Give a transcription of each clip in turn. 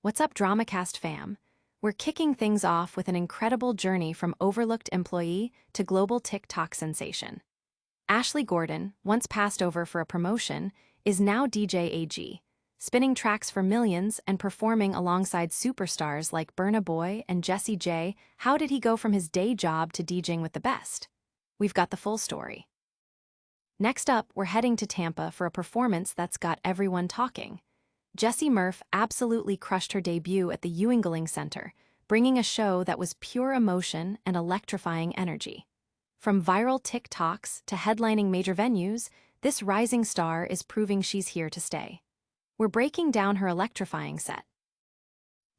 What's up, DramaCast fam? We're kicking things off with an incredible journey from overlooked employee to global TikTok sensation. Ashley Gordon, once passed over for a promotion, is now DJ AG, spinning tracks for millions and performing alongside superstars like Burna Boy and Jessie J. How did he go from his day job to DJing with the best? We've got the full story. Next up, we're heading to Tampa for a performance that's got everyone talking. Jessie Murph absolutely crushed her debut at the Ewingling Center, bringing a show that was pure emotion and electrifying energy. From viral TikToks to headlining major venues, this rising star is proving she's here to stay. We're breaking down her electrifying set.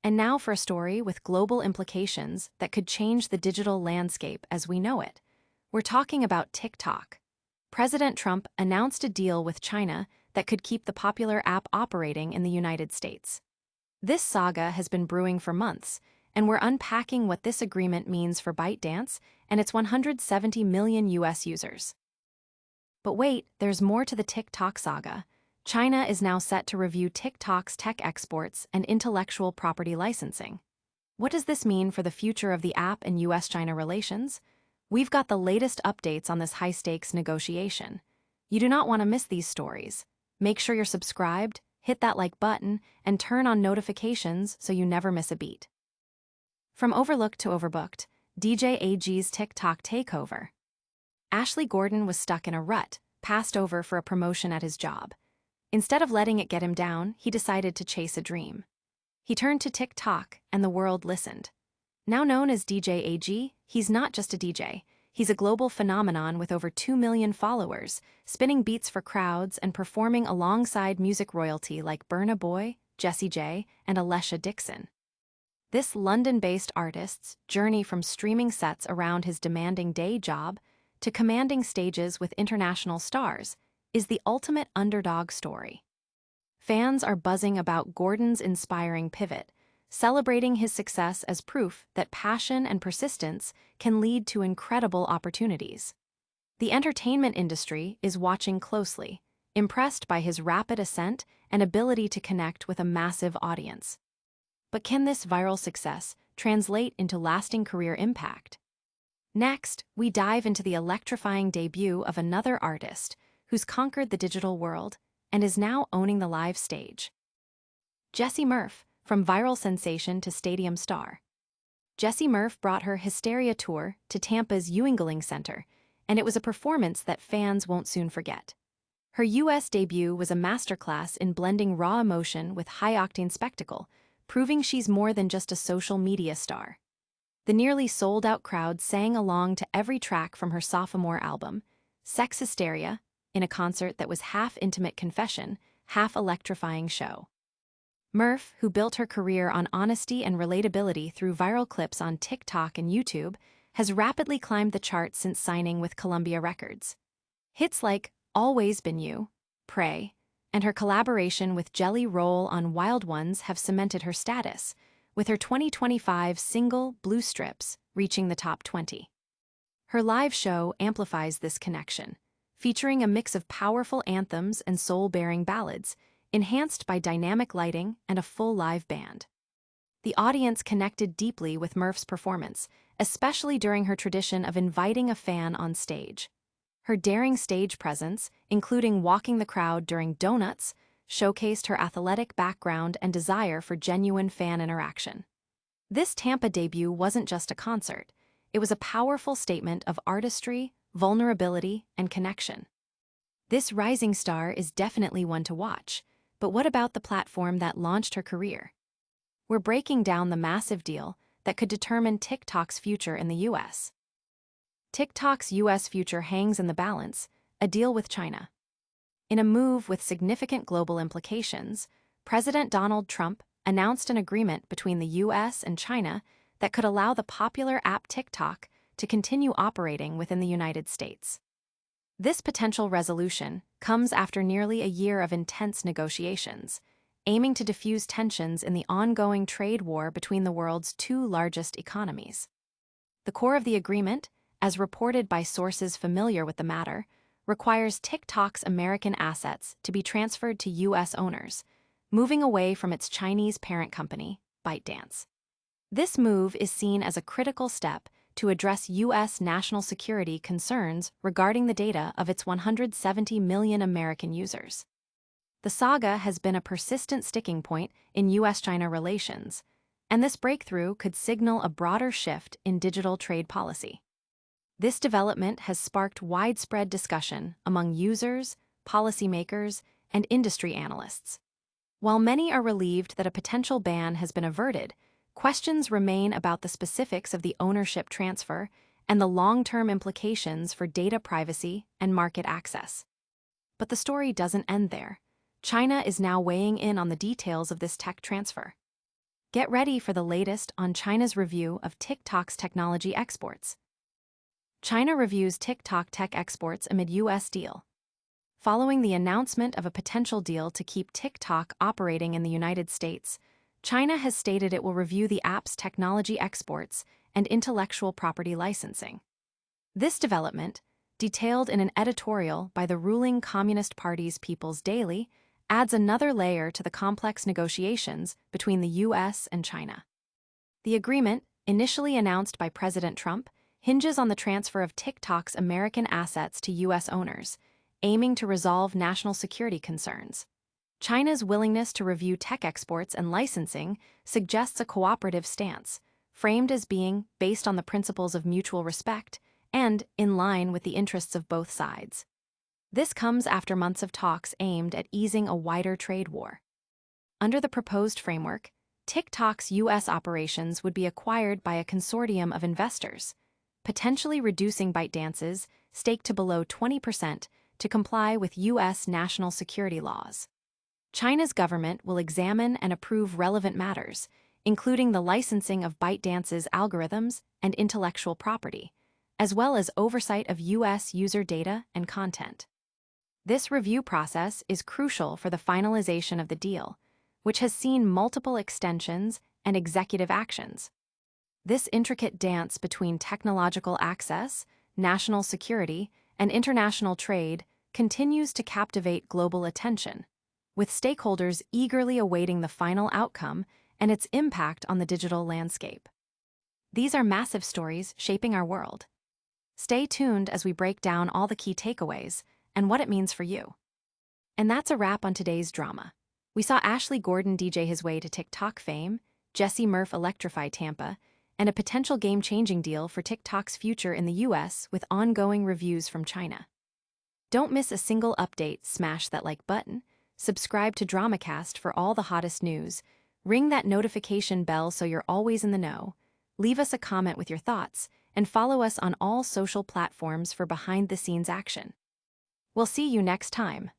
And now for a story with global implications that could change the digital landscape as we know it. We're talking about TikTok. President Trump announced a deal with China that could keep the popular app operating in the United States. This saga has been brewing for months, and we're unpacking what this agreement means for ByteDance and its 170 million US users. But wait, there's more to the TikTok saga. China is now set to review TikTok's tech exports and intellectual property licensing. What does this mean for the future of the app and US-China relations? We've got the latest updates on this high-stakes negotiation. You do not want to miss these stories. Make sure you're subscribed, hit that like button, and turn on notifications so you never miss a beat. From overlooked to overbooked, DJ AG's TikTok takeover. Ashley Gordon was stuck in a rut, passed over for a promotion at his job. Instead of letting it get him down, he decided to chase a dream. He turned to TikTok, and the world listened. Now known as DJ AG, he's not just a DJ. He's a global phenomenon with over 2 million followers, spinning beats for crowds and performing alongside music royalty like Burna Boy, Jessie J, and Alessia Dixon. This London-based artist's journey from streaming sets around his demanding day job to commanding stages with international stars is the ultimate underdog story. Fans are buzzing about Gordon's inspiring pivot, celebrating his success as proof that passion and persistence can lead to incredible opportunities. The entertainment industry is watching closely, impressed by his rapid ascent and ability to connect with a massive audience. But can this viral success translate into lasting career impact? Next, we dive into the electrifying debut of another artist who's conquered the digital world and is now owning the live stage. Jessie Murph, from viral sensation to stadium star. Jessie Murph brought her Hysteria tour to Tampa's Ewingling Center, and it was a performance that fans won't soon forget. Her US debut was a masterclass in blending raw emotion with high-octane spectacle, proving she's more than just a social media star. The nearly sold-out crowd sang along to every track from her sophomore album, Sex Hysteria, in a concert that was half intimate confession, half electrifying show. Murph, who built her career on honesty and relatability through viral clips on TikTok and YouTube, has rapidly climbed the charts since signing with Columbia Records. Hits like Always Been You, Pray, and her collaboration with Jelly Roll on Wild Ones have cemented her status, with her 2025 single Blue Strips reaching the top 20. Her live show amplifies this connection, featuring a mix of powerful anthems and soul-bearing ballads, enhanced by dynamic lighting and a full live band. The audience connected deeply with Murph's performance, especially during her tradition of inviting a fan on stage. Her daring stage presence, including walking the crowd during Donuts, showcased her athletic background and desire for genuine fan interaction. This Tampa debut wasn't just a concert. It was a powerful statement of artistry, vulnerability, and connection. This rising star is definitely one to watch. But what about the platform that launched her career? We're breaking down the massive deal that could determine TikTok's future in the US. TikTok's US future hangs in the balance, a deal with China. In a move with significant global implications, President Donald Trump announced an agreement between the US and China that could allow the popular app TikTok to continue operating within the United States. This potential resolution comes after nearly a year of intense negotiations, aiming to diffuse tensions in the ongoing trade war between the world's two largest economies. The core of the agreement, as reported by sources familiar with the matter, requires TikTok's American assets to be transferred to US owners, moving away from its Chinese parent company, ByteDance. This move is seen as a critical step to address U.S. national security concerns regarding the data of its 170 million American users. The saga has been a persistent sticking point in U.S.-China relations, and this breakthrough could signal a broader shift in digital trade policy. This development has sparked widespread discussion among users, policymakers, and industry analysts. While many are relieved that a potential ban has been averted, questions remain about the specifics of the ownership transfer and the long-term implications for data privacy and market access. But the story doesn't end there. China is now weighing in on the details of this tech transfer. Get ready for the latest on China's review of TikTok's technology exports. China reviews TikTok tech exports amid U.S. deal. Following the announcement of a potential deal to keep TikTok operating in the United States, China has stated it will review the app's technology exports and intellectual property licensing. This development, detailed in an editorial by the ruling Communist Party's People's Daily, adds another layer to the complex negotiations between the U.S. and China. The agreement, initially announced by President Trump, hinges on the transfer of TikTok's American assets to U.S. owners, aiming to resolve national security concerns. China's willingness to review tech exports and licensing suggests a cooperative stance, framed as being based on the principles of mutual respect and in line with the interests of both sides. This comes after months of talks aimed at easing a wider trade war. Under the proposed framework, TikTok's U.S. operations would be acquired by a consortium of investors, potentially reducing ByteDance's stake to below 20% to comply with U.S. national security laws. China's government will examine and approve relevant matters, including the licensing of ByteDance's algorithms and intellectual property, as well as oversight of U.S. user data and content. This review process is crucial for the finalization of the deal, which has seen multiple extensions and executive actions. This intricate dance between technological access, national security, and international trade continues to captivate global attention, with stakeholders eagerly awaiting the final outcome and its impact on the digital landscape. These are massive stories shaping our world. Stay tuned as we break down all the key takeaways and what it means for you. And that's a wrap on today's drama. We saw Ashley Gordon DJ his way to TikTok fame, Jessie Murph electrify Tampa, and a potential game-changing deal for TikTok's future in the U.S. with ongoing reviews from China. Don't miss a single update, smash that like button, subscribe to DramaCast for all the hottest news, ring that notification bell so you're always in the know, leave us a comment with your thoughts, and follow us on all social platforms for behind-the-scenes action. We'll see you next time.